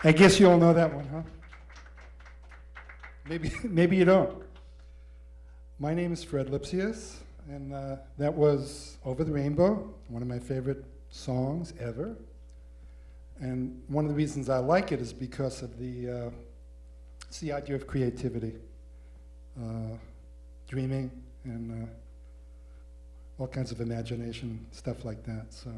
I guess you all know that one, huh? Maybe you don't. My name is Fred Lipsius, and that was Over the Rainbow, one of my favorite songs ever. And one of the reasons I like it is because of it's the idea of creativity, dreaming, and all kinds of imagination, stuff like that. So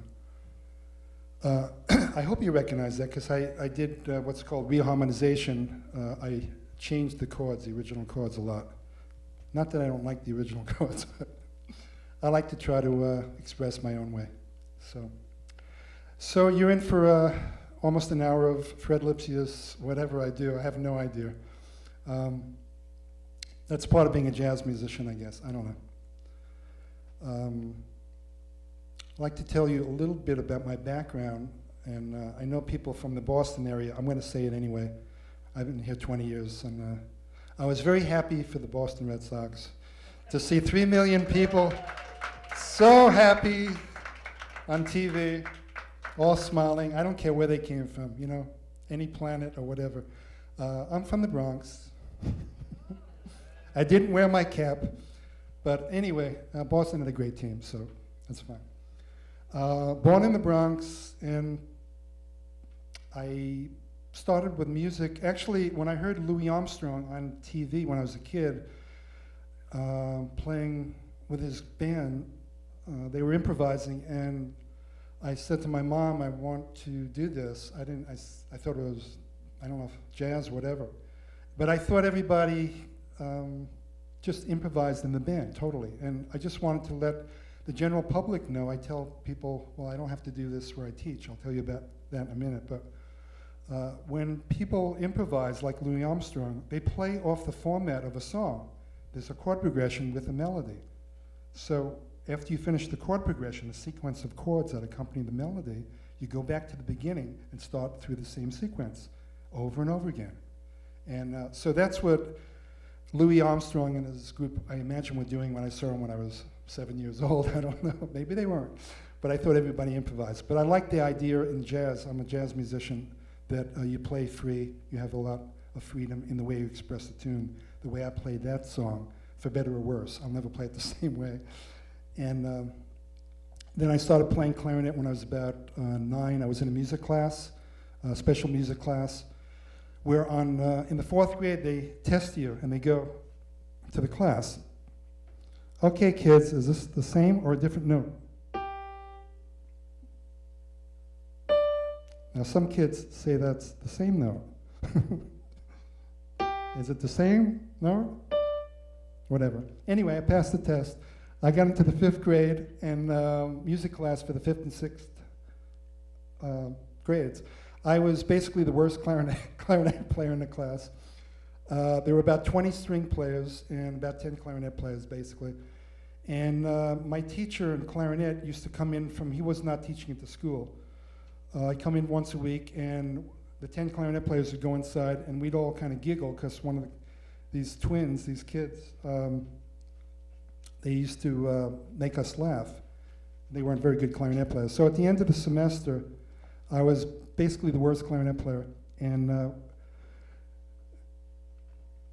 I hope you recognize that, because I did what's called reharmonization. I changed the chords, the original chords, a lot. Not that I don't like the original chords, but I like to try to express my own way. So you're in for almost an hour of Fred Lipsius, whatever I do. I have no idea. That's part of being a jazz musician, I guess. I don't know. I'd like to tell you a little bit about my background, and I know people from the Boston area. I'm going to say it anyway. I've been here 20 years, and I was very happy for the Boston Red Sox to see 3 million people so happy on TV, all smiling. I don't care where they came from, you know, any planet or whatever. I'm from the Bronx. I didn't wear my cap, but anyway, Boston had a great team, so that's fine. Born in the Bronx, and I started with music. Actually, when I heard Louis Armstrong on TV when I was a kid, playing with his band, they were improvising, and I said to my mom, I want to do this. I thought it was, I don't know, jazz, whatever. But I thought everybody just improvised in the band, totally. And I just wanted to let the general public know. I tell people, well, I don't have to do this where I teach. I'll tell you about that in a minute. But when people improvise, like Louis Armstrong, they play off the format of a song. There's a chord progression with a melody. So after you finish the chord progression, the sequence of chords that accompany the melody, you go back to the beginning and start through the same sequence over and over again. And so that's what Louis Armstrong and his group, I imagine, were doing when I saw them when I was 7 years old. I don't know. Maybe they weren't. But I thought everybody improvised. But I like the idea in jazz. I'm a jazz musician, that you play free. You have a lot of freedom in the way you express the tune. The way I played that song, for better or worse. I'll never play it the same way. And then I started playing clarinet when I was about 9. I was in a music class, a special music class, where in the 4th grade they test you and they go to the class. Okay, kids, is this the same or a different note? Now some kids say that's the same note. Is it the same note? Whatever. Anyway, I passed the test. I got into the 5th grade and music class for the 5th and 6th grades. I was basically the worst clarinet player in the class. There were about 20 string players and about 10 clarinet players, basically. And my teacher in clarinet used to come in he was not teaching at the school. I'd come in once a week, and the 10 clarinet players would go inside, and we'd all kind of giggle, because one of these twins, these kids, they used to make us laugh. They weren't very good clarinet players. So at the end of the semester, I was basically the worst clarinet player. And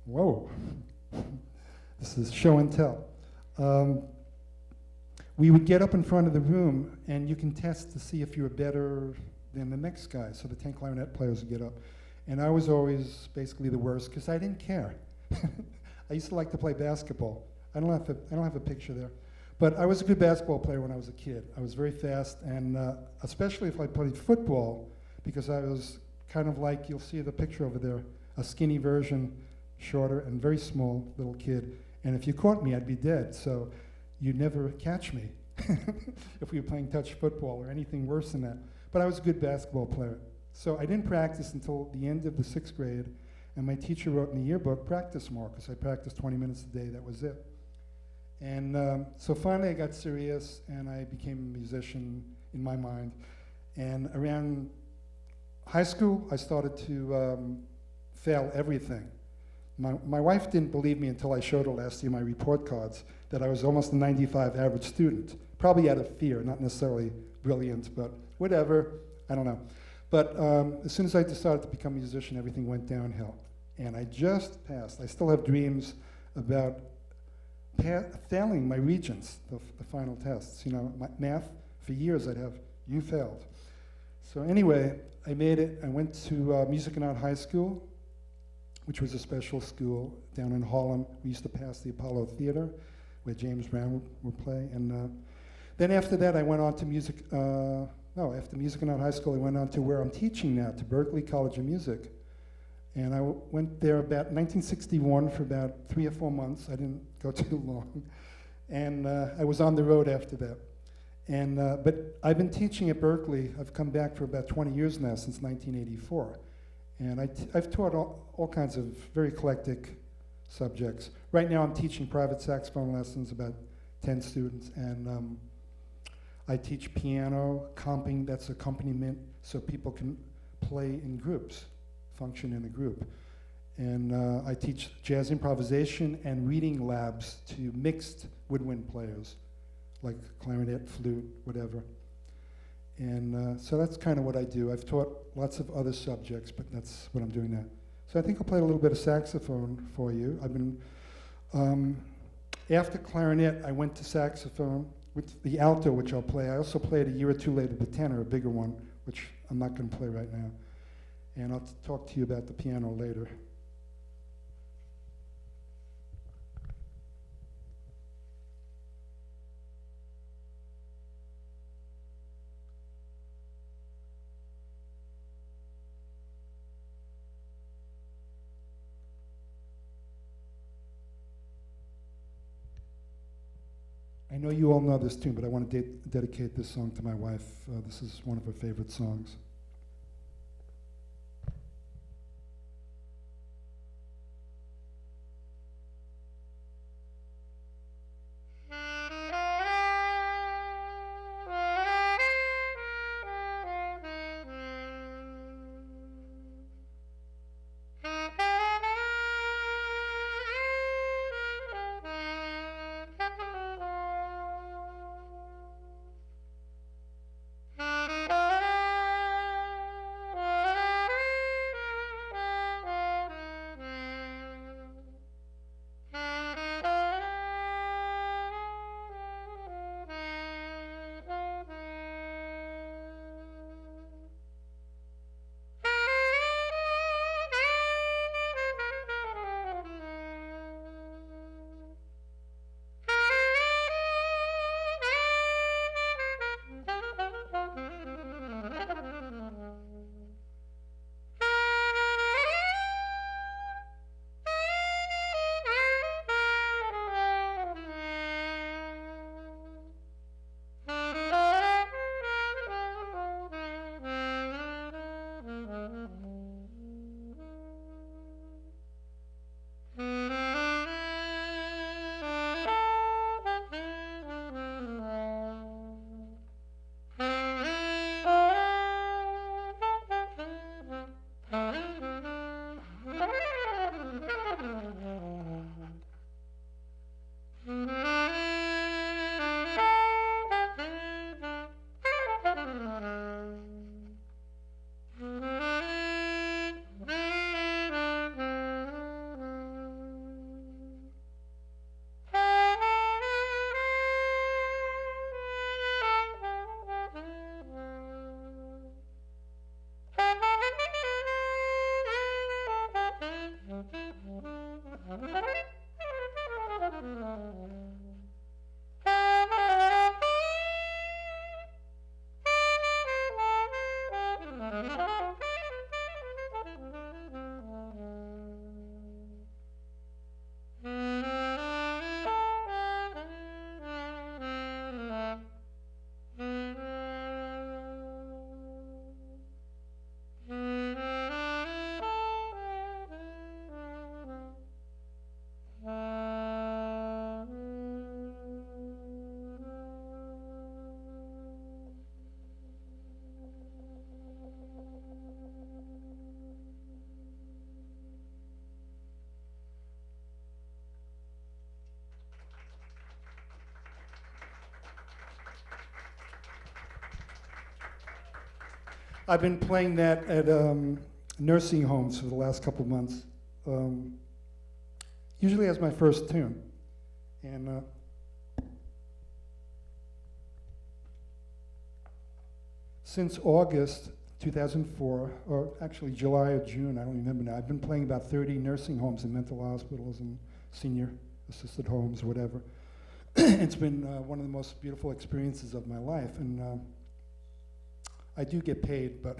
whoa, this is show and tell. We would get up in front of the room, and you can test to see if you were better than the next guy. So the 10 clarinet players would get up. And I was always basically the worst, because I didn't care. I used to like to play basketball. I don't have a picture there. But I was a good basketball player when I was a kid. I was very fast, and especially if I played football, because I was kind of like, you'll see the picture over there, a skinny version, shorter and very small little kid. And if you caught me, I'd be dead. So you'd never catch me if we were playing touch football or anything worse than that. But I was a good basketball player. So I didn't practice until the end of the 6th grade, and my teacher wrote in the yearbook, practice more, because I practiced 20 minutes a day, that was it. And so finally I got serious, and I became a musician in my mind. And around high school, I started to fail everything. My wife didn't believe me until I showed her last year my report cards that I was almost a 95 average student, probably out of fear, not necessarily brilliant, but whatever, I don't know. But as soon as I decided to become a musician, everything went downhill. And I just passed. I still have dreams about failing my regents, the final tests. You know, math, for years I'd have, you failed. So anyway, I made it. I went to Music and Art High School, which was a special school down in Harlem. We used to pass the Apollo Theater, where James Brown would play. And then after that, I went on to after Music and Art High School, I went on to where I'm teaching now, to Berklee College of Music. And I went there about 1961 for about 3 or 4 months. I didn't go too long. And I was on the road after that. And but I've been teaching at Berklee. I've come back for about 20 years now, since 1984. And I've taught all kinds of very eclectic subjects. Right now I'm teaching private saxophone lessons, about 10 students. And I teach piano, comping, that's accompaniment, so people can play in groups, function in a group. And I teach jazz improvisation and reading labs to mixed woodwind players, like clarinet, flute, whatever. And so that's kind of what I do. I've taught lots of other subjects, but that's what I'm doing now. So I think I'll play a little bit of saxophone for you. I've been, after clarinet, I went to saxophone with the alto, which I'll play. I also played a year or two later the tenor, a bigger one, which I'm not going to play right now. And I'll talk to you about the piano later. I know you all know this tune, but I want to dedicate this song to my wife. This is one of her favorite songs. I've been playing that at nursing homes for the last couple of months. Usually as my first tune. And since August 2004, or actually July or June, I don't remember now, I've been playing about 30 nursing homes and mental hospitals and senior assisted homes, whatever. It's been one of the most beautiful experiences of my life, and I do get paid, but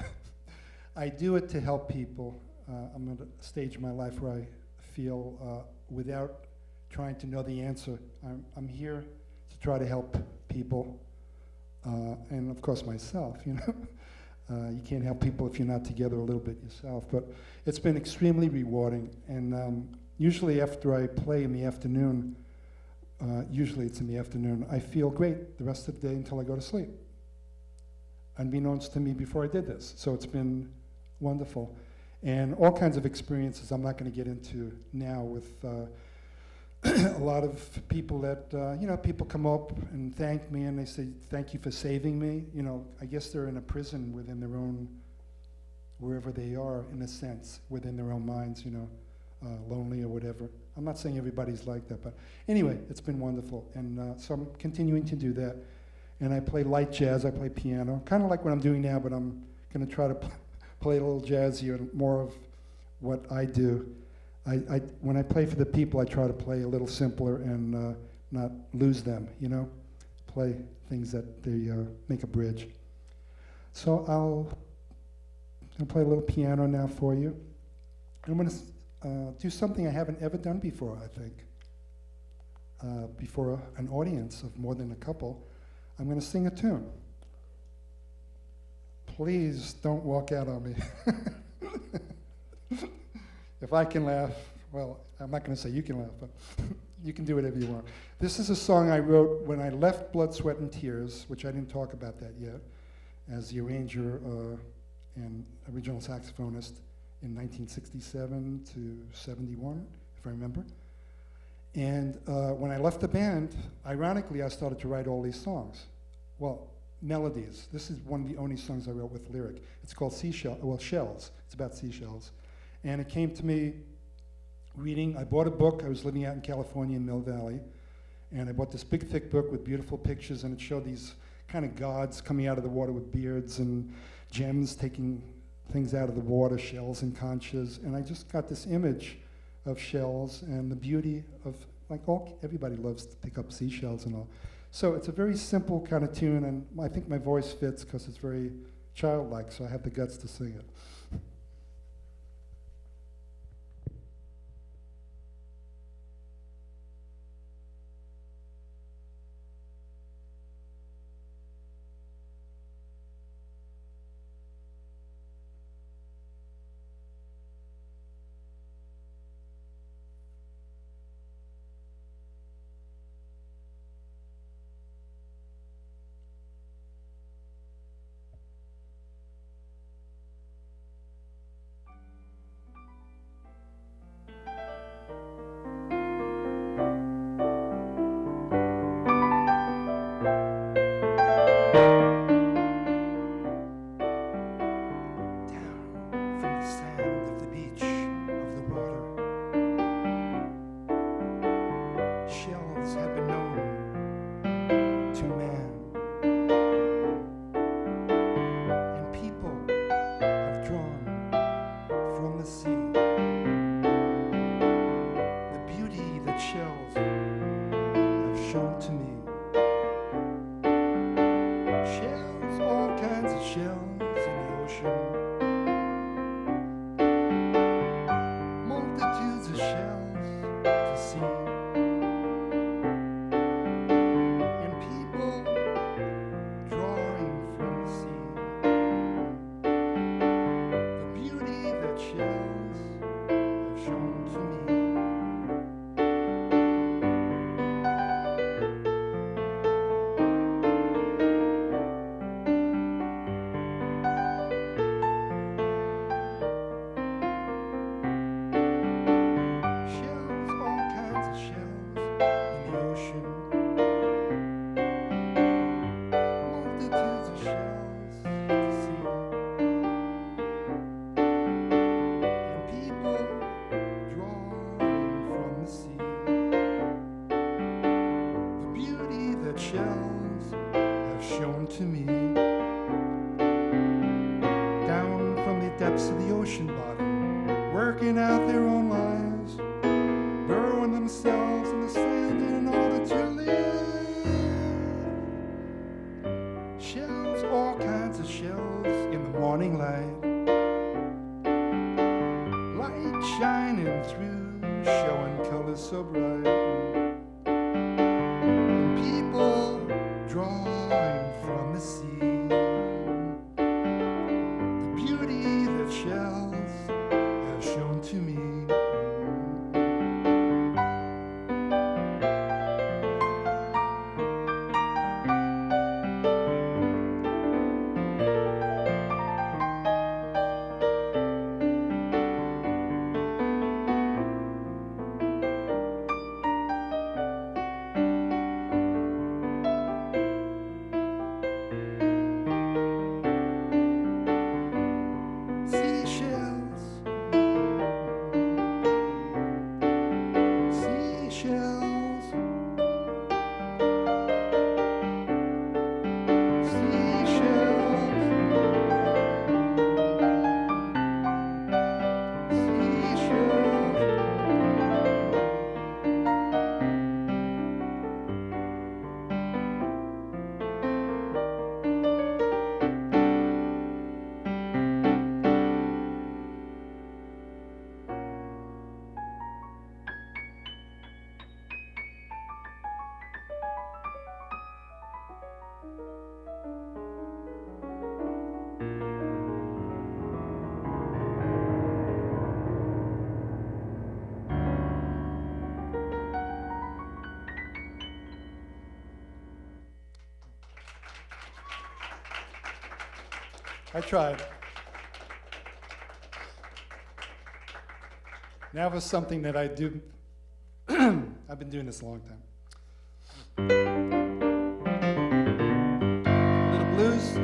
I do it to help people. I'm at a stage in my life where I feel without trying to know the answer, I'm here to try to help people, and of course myself, you know. You can't help people if you're not together a little bit yourself, but it's been extremely rewarding, and usually after I play in the afternoon, usually it's in the afternoon, I feel great the rest of the day until I go to sleep. Unbeknownst to me before I did this. So it's been wonderful. And all kinds of experiences I'm not going to get into now with a lot of people that, you know, people come up and thank me and they say, thank you for saving me. You know, I guess they're in a prison within their own, wherever they are, in a sense, within their own minds, you know, lonely or whatever. I'm not saying everybody's like that, but anyway, it's been wonderful. And so I'm continuing to do that. And I play light jazz, I play piano, kind of like what I'm doing now, but I'm going to try to play a little jazzier and more of what I do. When I play for the people, I try to play a little simpler and not lose them, you know? Play things that they make a bridge. So I'll play a little piano now for you. I'm going to do something I haven't ever done before, I think. Before an audience of more than a couple. I'm going to sing a tune. Please don't walk out on me. If I can laugh, well, I'm not going to say you can laugh, but you can do whatever you want. This is a song I wrote when I left Blood, Sweat, and Tears, which I didn't talk about that yet, as the arranger and original saxophonist in 1967 to 71, if I remember. And when I left the band, ironically, I started to write all these songs. Well, melodies. This is one of the only songs I wrote with lyric. It's called Shells. It's about seashells. And it came to me reading. I bought a book. I was living out in California in Mill Valley. And I bought this big, thick book with beautiful pictures, and it showed these kind of gods coming out of the water with beards and gems taking things out of the water, shells and conchs. And I just got this image of shells and the beauty of, like, everybody loves to pick up seashells and all. So it's a very simple kind of tune, and I think my voice fits because it's very childlike, so I have the guts to sing it. depths of the ocean bottom, working out their own lives, burrowing themselves in the sand in order to live. Shells, all kinds of shells in the morning light, light shining through, showing colors so bright, and people drawing from the sea the beauty that shells have shown to me. Seashells, seashells, seashells, I tried. Now for something that I do. I've been doing this a long time. A little blues.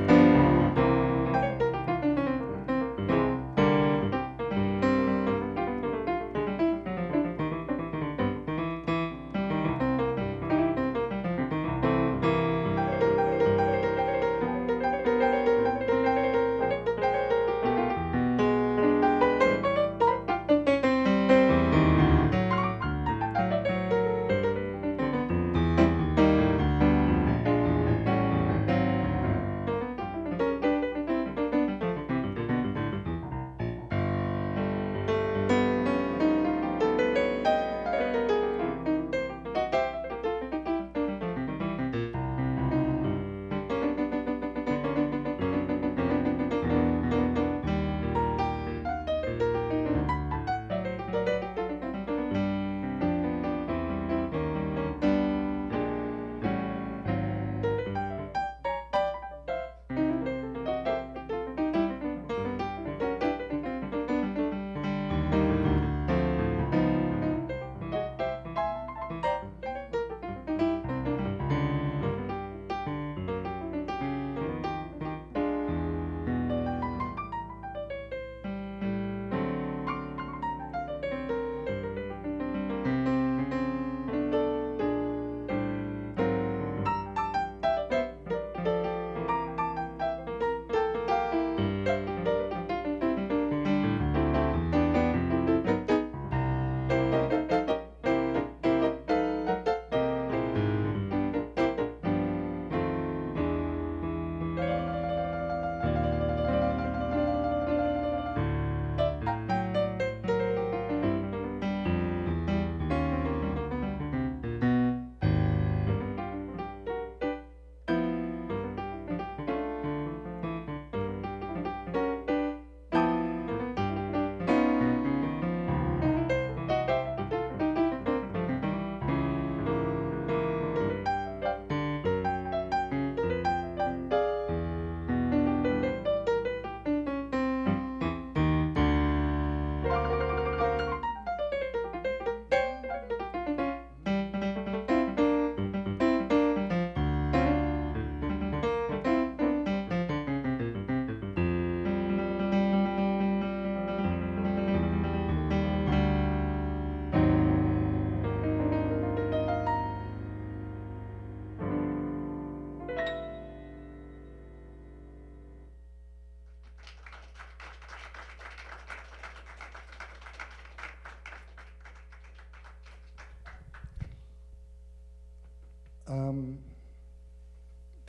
Um,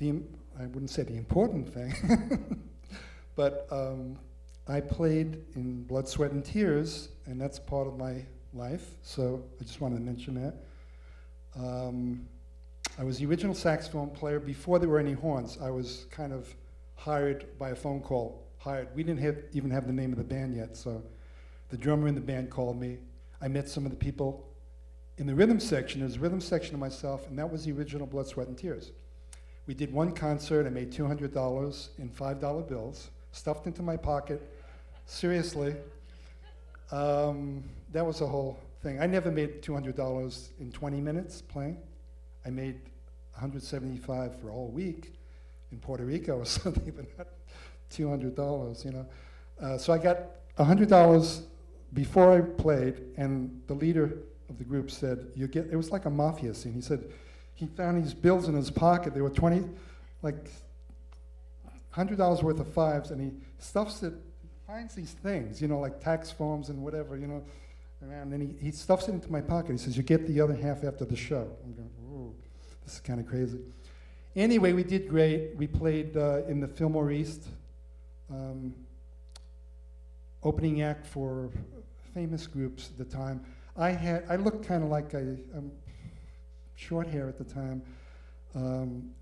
I wouldn't say the important thing, but I played in Blood, Sweat, and Tears, and that's part of my life, so I just wanted to mention that. I was the original saxophone player before there were any horns. I was kind of hired by a phone call. Hired. We didn't even have the name of the band yet, so the drummer in the band called me. I met some of the people in the rhythm section. There was a rhythm section of myself, and that was the original Blood, Sweat, and Tears. We did one concert. I made $200 in $5 bills, stuffed into my pocket. Seriously. That was the whole thing. I never made $200 in 20 minutes playing. I made $175 for a whole week in Puerto Rico or something, but not $200, you know. So I got $100 before I played, and the leader of the group said, it was like a mafia scene. He said he found these bills in his pocket. They were like $100 worth of fives, and he stuffs it, finds these things, you know, like tax forms and whatever, you know, and then he stuffs it into my pocket. He says, you get the other half after the show. I'm going, ooh, this is kind of crazy. Anyway, we did great. We played in the Fillmore East, opening act for famous groups at the time. I looked kind of like short hair at the time.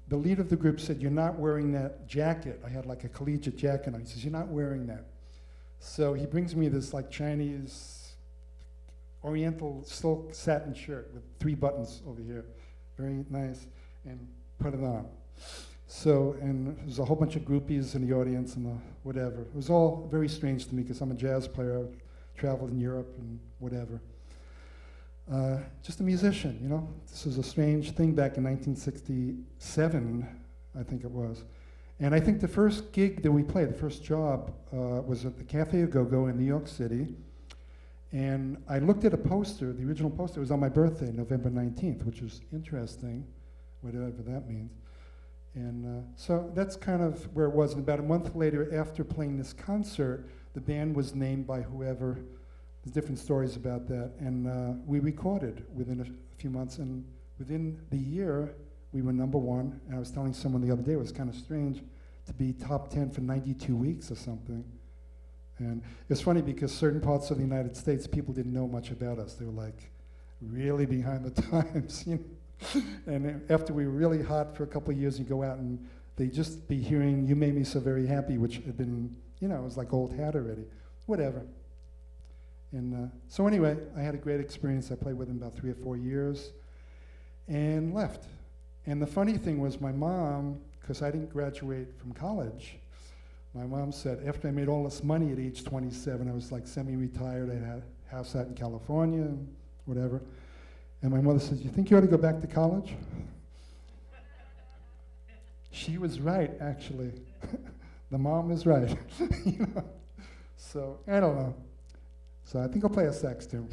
The leader of the group said, you're not wearing that jacket. I had like a collegiate jacket on. He says, you're not wearing that. So he brings me this like Chinese Oriental silk satin shirt with 3 buttons over here. Very nice, and put it on. So, and there's a whole bunch of groupies in the audience and whatever. It was all very strange to me because I'm a jazz player. I've traveled in Europe and whatever. Just a musician, you know. This was a strange thing back in 1967, I think it was. And I think the first gig that we played, the first job, was at the Cafe A Go-Go in New York City. And I looked at a poster, the original poster was on my birthday, November 19th, which was interesting, whatever that means. And so that's kind of where it was. And about a month later, after playing this concert, the band was named by whoever. There's different stories about that. And we recorded within a few months. And within the year, we were #1. And I was telling someone the other day, it was kind of strange to be top 10 for 92 weeks or something. And it's funny because certain parts of the United States, people didn't know much about us. They were like really behind the times, you know. And after we were really hot for a couple of years, you go out and they just be hearing "You Made Me So Very Happy," which had been, you know, it was like old hat already. Whatever. And so anyway, I had a great experience. I played with him about 3 or 4 years and left. And the funny thing was my mom, because I didn't graduate from college, my mom said, after I made all this money at age 27, I was like semi-retired, I had a house out in California and whatever. And my mother said, you think you ought to go back to college? She was right, actually. The mom is right. You know? So, I don't know. So I think I'll play a sax too.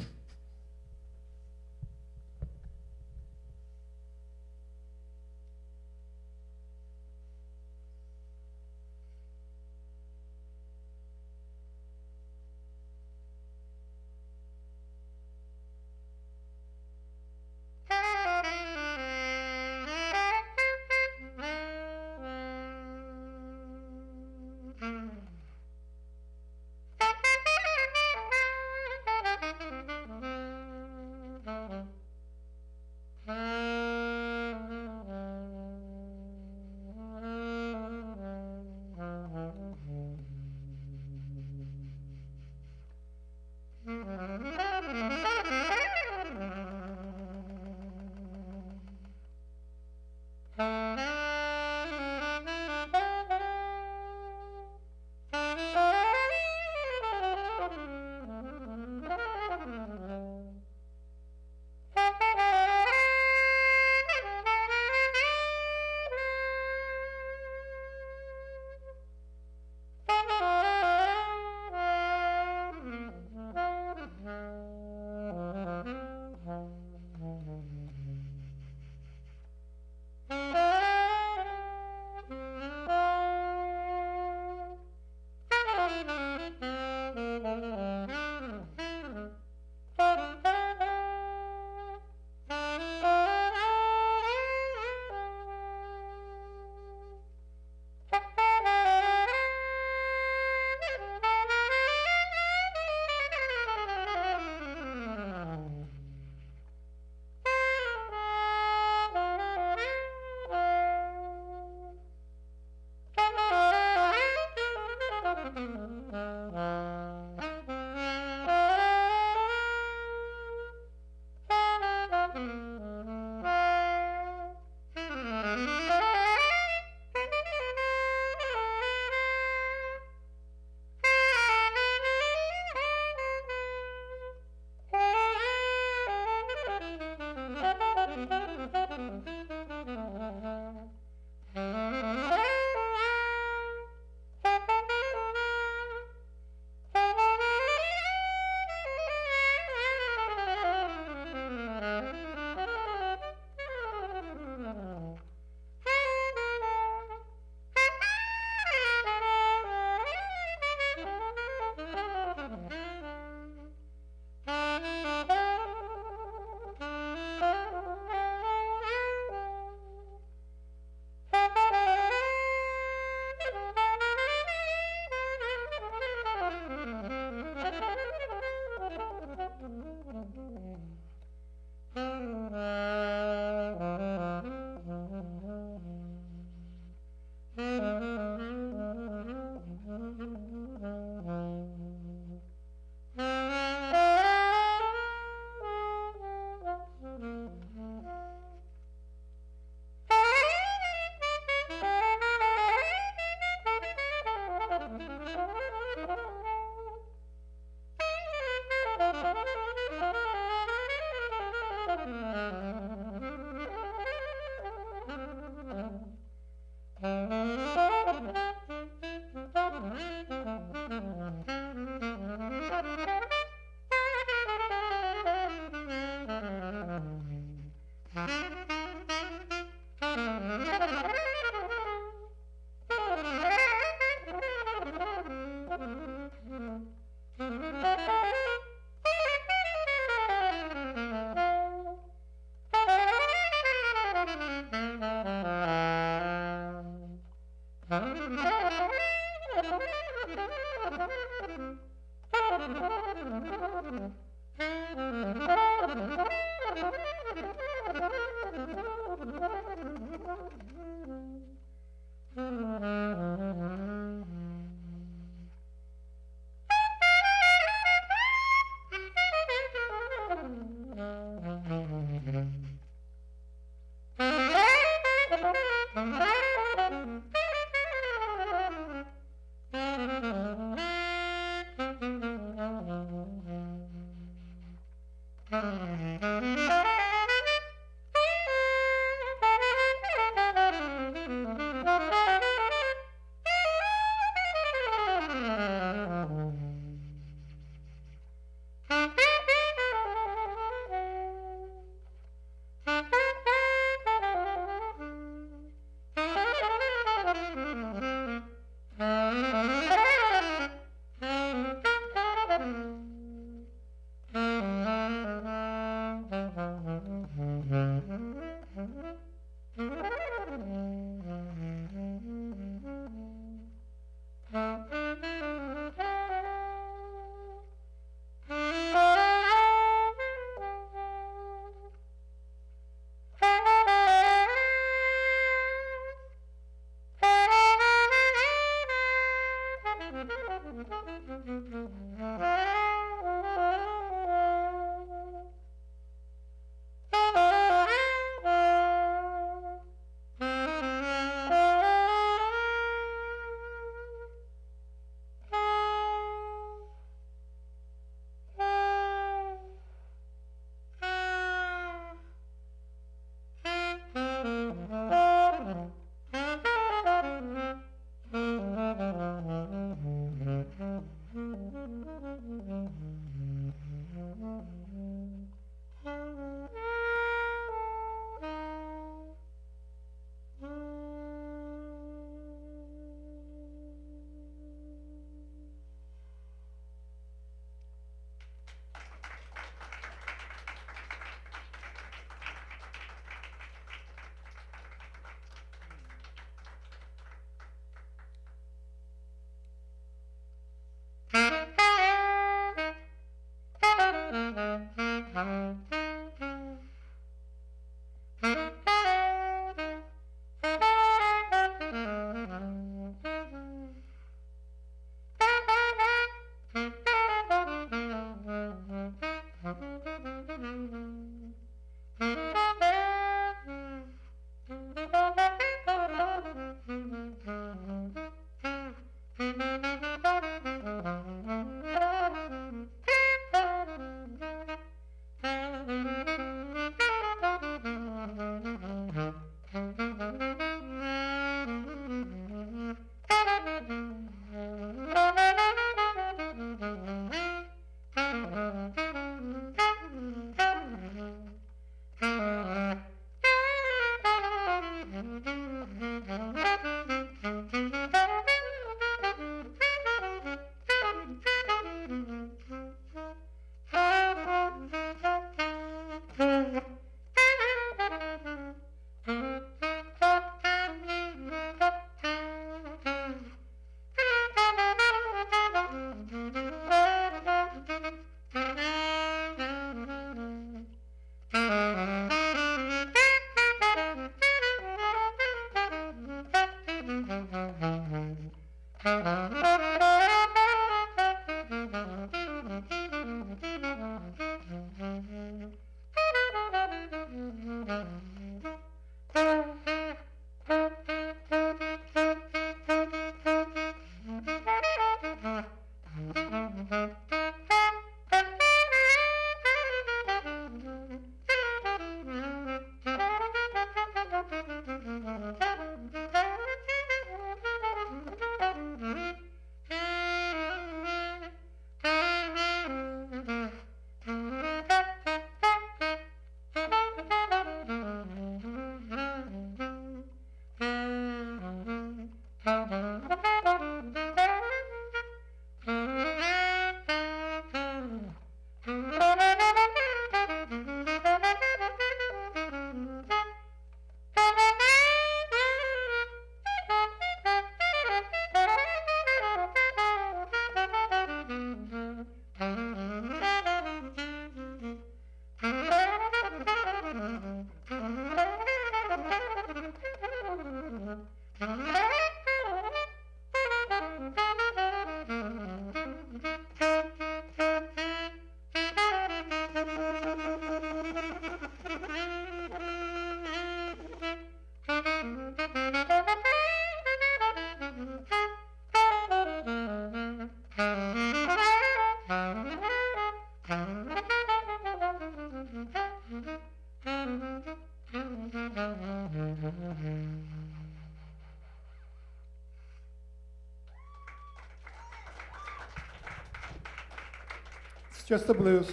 It's just the blues.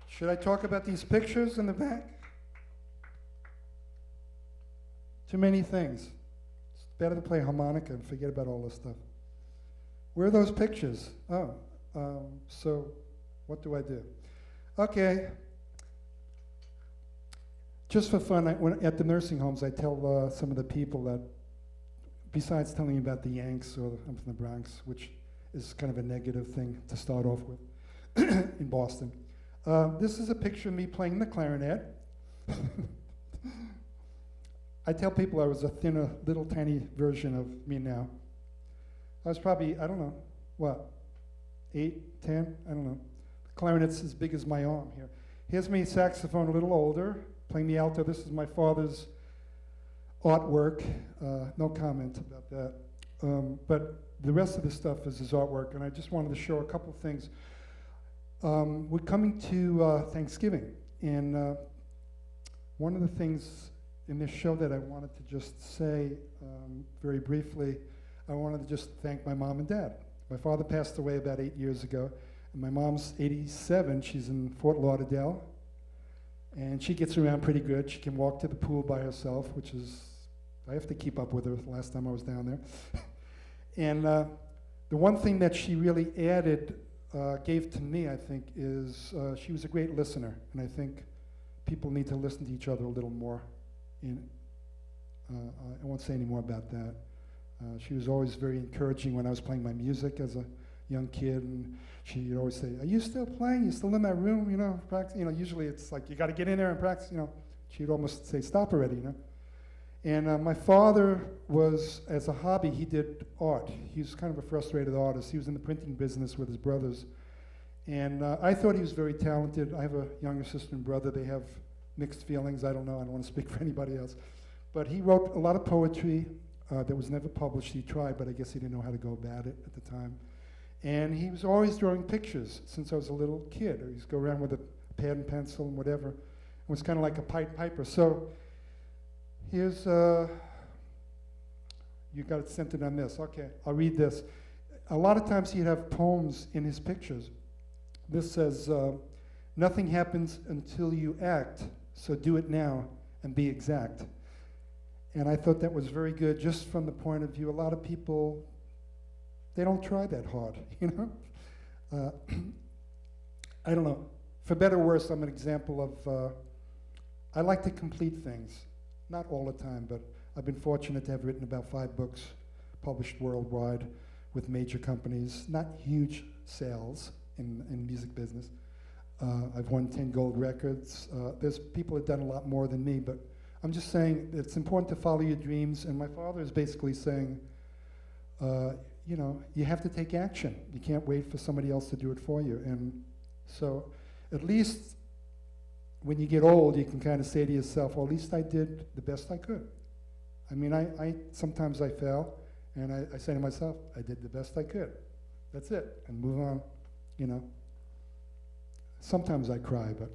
Should I talk about these pictures in the back? Too many things. It's better to play harmonica and forget about all this stuff. Where are those pictures? Oh, so what do I do? Okay. Just for fun, at the nursing homes, I tell some of the people that, besides telling you about the Yanks, or I'm from the Bronx, which is kind of a negative thing to start off with in Boston. This is a picture of me playing the clarinet. I tell people I was a thinner, little tiny version of me now. I was probably, I don't know, what, 8, 10? I don't know. The clarinet's as big as my arm here. Here's me saxophone, a little older, playing the alto. This is my father's artwork. No comment about that. But the rest of the stuff is his artwork, and I just wanted to show a couple things. We're coming to Thanksgiving, and one of the things in this show that I wanted to just say very briefly, I wanted to just thank my mom and dad. My father passed away about 8 years ago, and my mom's 87. She's in Fort Lauderdale, and she gets around pretty good. She can walk to the pool by herself, which is, I have to keep up with her the last time I was down there. And the one thing that she really gave to me, I think, is she was a great listener, and I think people need to listen to each other a little more. I won't say any more about that. She was always very encouraging when I was playing my music as a young kid, and she'd always say, "Are you still playing? You still in that room? You know, practice." You know, usually it's like you got to get in there and practice. You know, she'd almost say, "Stop already," you know. And my father was, as a hobby, he did art. He was kind of a frustrated artist. He was in the printing business with his brothers, and I thought he was very talented. I have a younger sister and brother. They have mixed feelings. I don't know. I don't want to speak for anybody else. But he wrote a lot of poetry that was never published. He tried, but I guess he didn't know how to go about it at the time. And he was always drawing pictures since I was a little kid. He used to go around with a pad and pencil and whatever. It was kind of like a Pied Piper. So here's, you got it centered on this. Okay, I'll read this. A lot of times he'd have poems in his pictures. This says, "Nothing happens until you act, so do it now and be exact." And I thought that was very good, just from the point of view, a lot of people, they don't try that hard, you know? I don't know. For better or worse, I'm an example of, I like to complete things. Not all the time, but I've been fortunate to have written about 5 books published worldwide with major companies. Not huge sales in music business. I've won 10 gold records. There's people that have done a lot more than me, but I'm just saying it's important to follow your dreams, and my father is basically saying, you know, you have to take action. You can't wait for somebody else to do it for you. And so at least when you get old, you can kind of say to yourself, well, at least I did the best I could. I mean, sometimes I fail, and I say to myself, I did the best I could. That's it, and move on, you know. Sometimes I cry, but...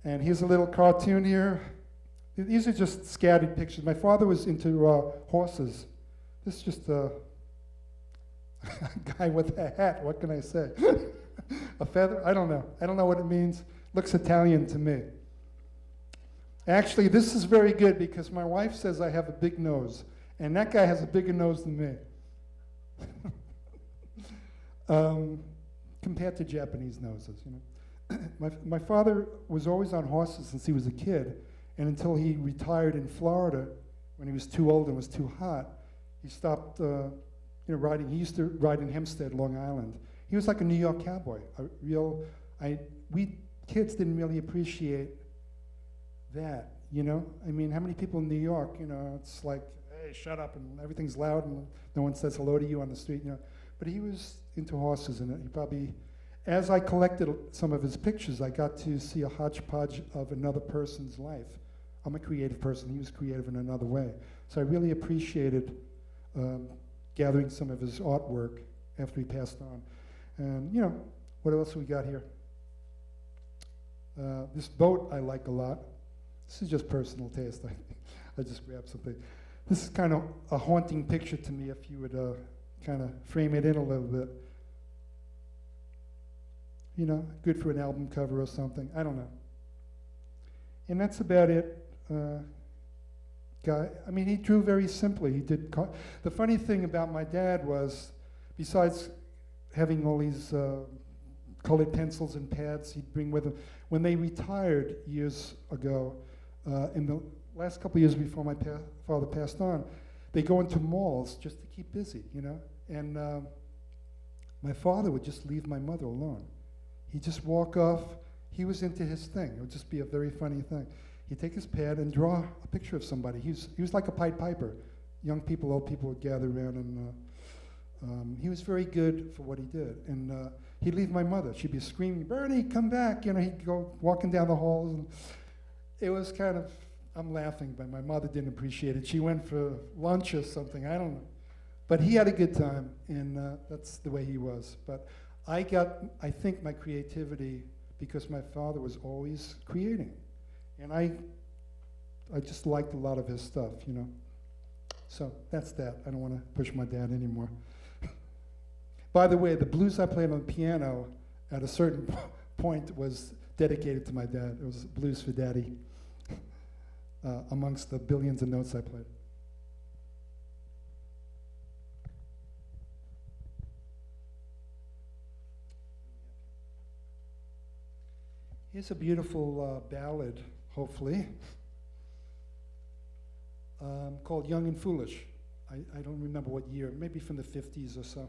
And here's a little cartoon here. These are just scattered pictures. My father was into horses. This is just a guy with a hat. What can I say? A feather? I don't know. I don't know what it means. Looks Italian to me. Actually, this is very good because my wife says I have a big nose, and that guy has a bigger nose than me. Compared to Japanese noses, you know. My father was always on horses since he was a kid, and until he retired in Florida when he was too old and was too hot, he stopped riding. He used to ride in Hempstead, Long Island. He was like a New York cowboy. We kids didn't really appreciate that, you know? I mean, how many people in New York, you know, it's like, hey, shut up, and everything's loud, and no one says hello to you on the street, you know? But he was into horses, and he probably... As I collected some of his pictures, I got to see a hodgepodge of another person's life. I'm a creative person. He was creative in another way. So I really appreciated gathering some of his artwork after he passed on. And, you know, what else we got here? This boat I like a lot. This is just personal taste. I just grabbed something. This is kind of a haunting picture to me if you would kind of frame it in a little bit. You know, good for an album cover or something. I don't know. And that's about it. Guy, I mean, he drew very simply. He did. The funny thing about my dad was, besides having all these colored pencils and pads he'd bring with him, when they retired years ago, in the last couple of years before my father passed on, they go into malls just to keep busy, you know? And my father would just leave my mother alone. He'd just walk off. He was into his thing. It would just be a very funny thing. He'd take his pad and draw a picture of somebody. He was like a Pied Piper. Young people, old people would gather around, and he was very good for what he did. And he'd leave my mother. She'd be screaming, "Bernie, come back!" You know, he'd go walking down the halls, and it was kind of, I'm laughing, but my mother didn't appreciate it. She went for lunch or something, I don't know. But he had a good time, and that's the way he was. But I think my creativity, because my father was always creating. And I just liked a lot of his stuff, you know. So that's that. I don't want to push my dad anymore. By the way, the blues I played on the piano at a certain point was dedicated to my dad. It was Blues for Daddy, amongst the billions of notes I played. Here's a beautiful ballad, hopefully, called Young and Foolish. I don't remember what year, maybe from the 50s or so.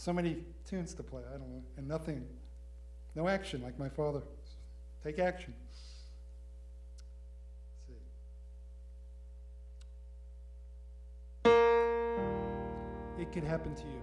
so many tunes to play, I don't know, and nothing, no action like my father. Take action. Let's see. It could happen to you.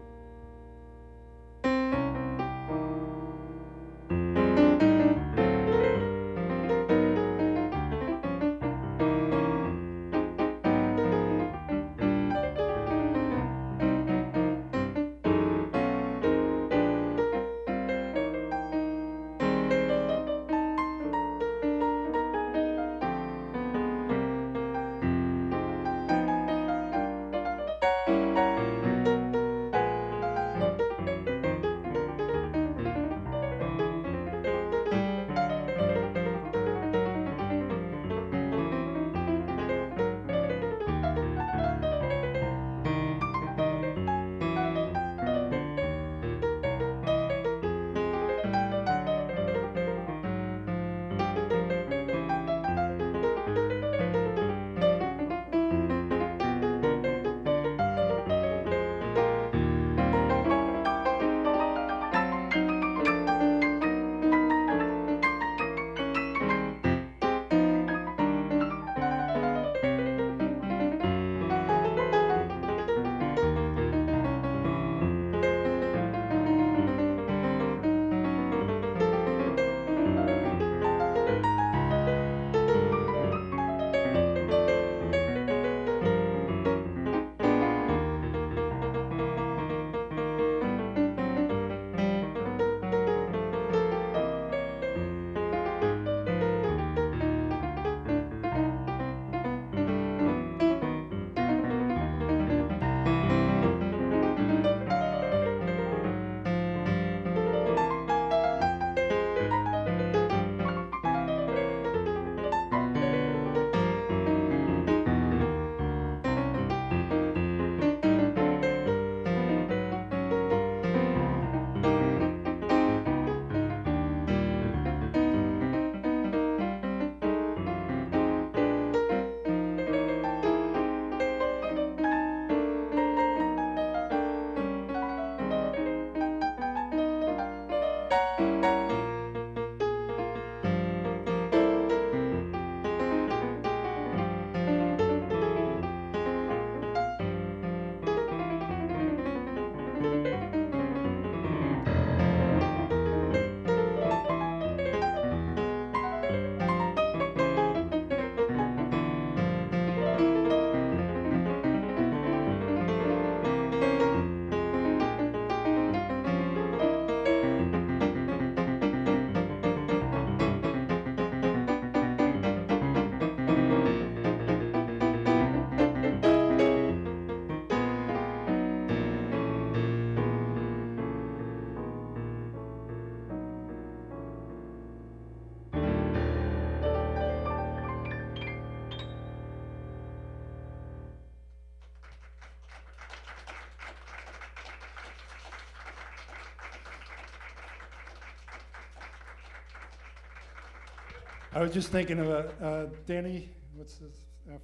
I was just thinking of Danny, what's this,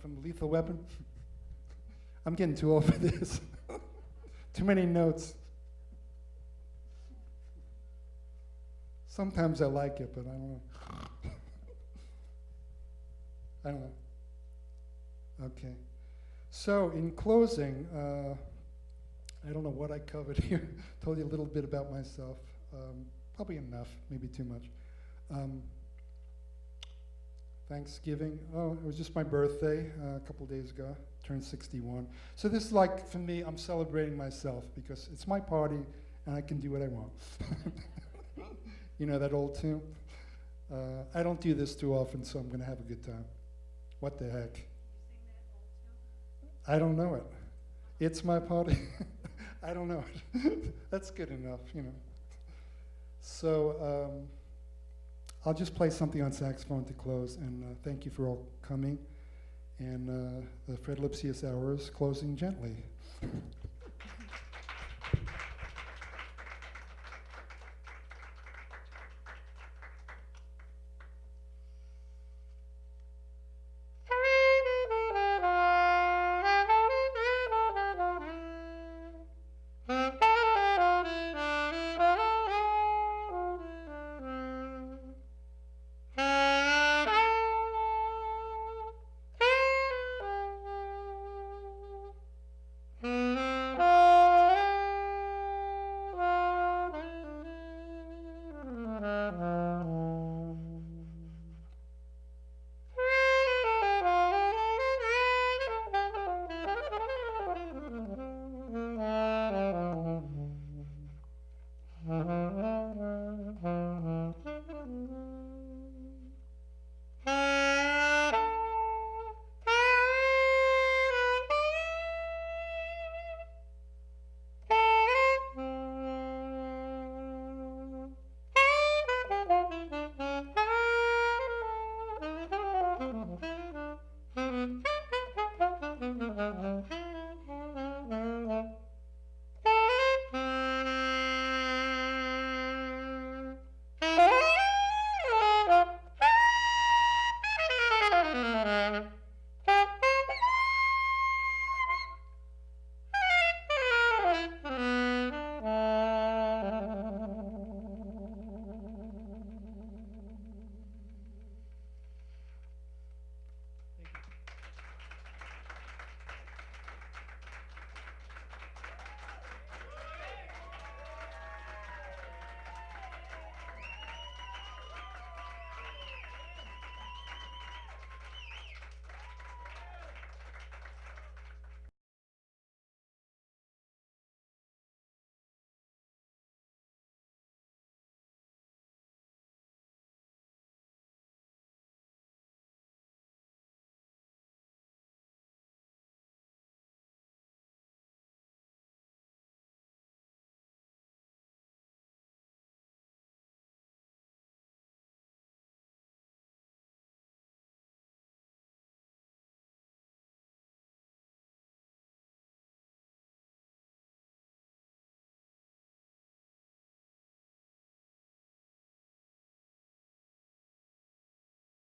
from Lethal Weapon? I'm getting too old for this. Too many notes. Sometimes I like it, but I don't know. I don't know. Okay. So in closing, I don't know what I covered here. Told you a little bit about myself. Probably enough, maybe too much. Thanksgiving, oh, it was just my birthday a couple days ago, turned 61. So this is like, for me, I'm celebrating myself because it's my party and I can do what I want. You know that old tune? I don't do this too often, so I'm gonna have a good time. What the heck? You sing that old tune? I don't know it. It's my party. I don't know it. That's good enough, you know. So, I'll just play something on saxophone to close, and thank you for all coming. And the Fred Lipsius Hour is closing gently.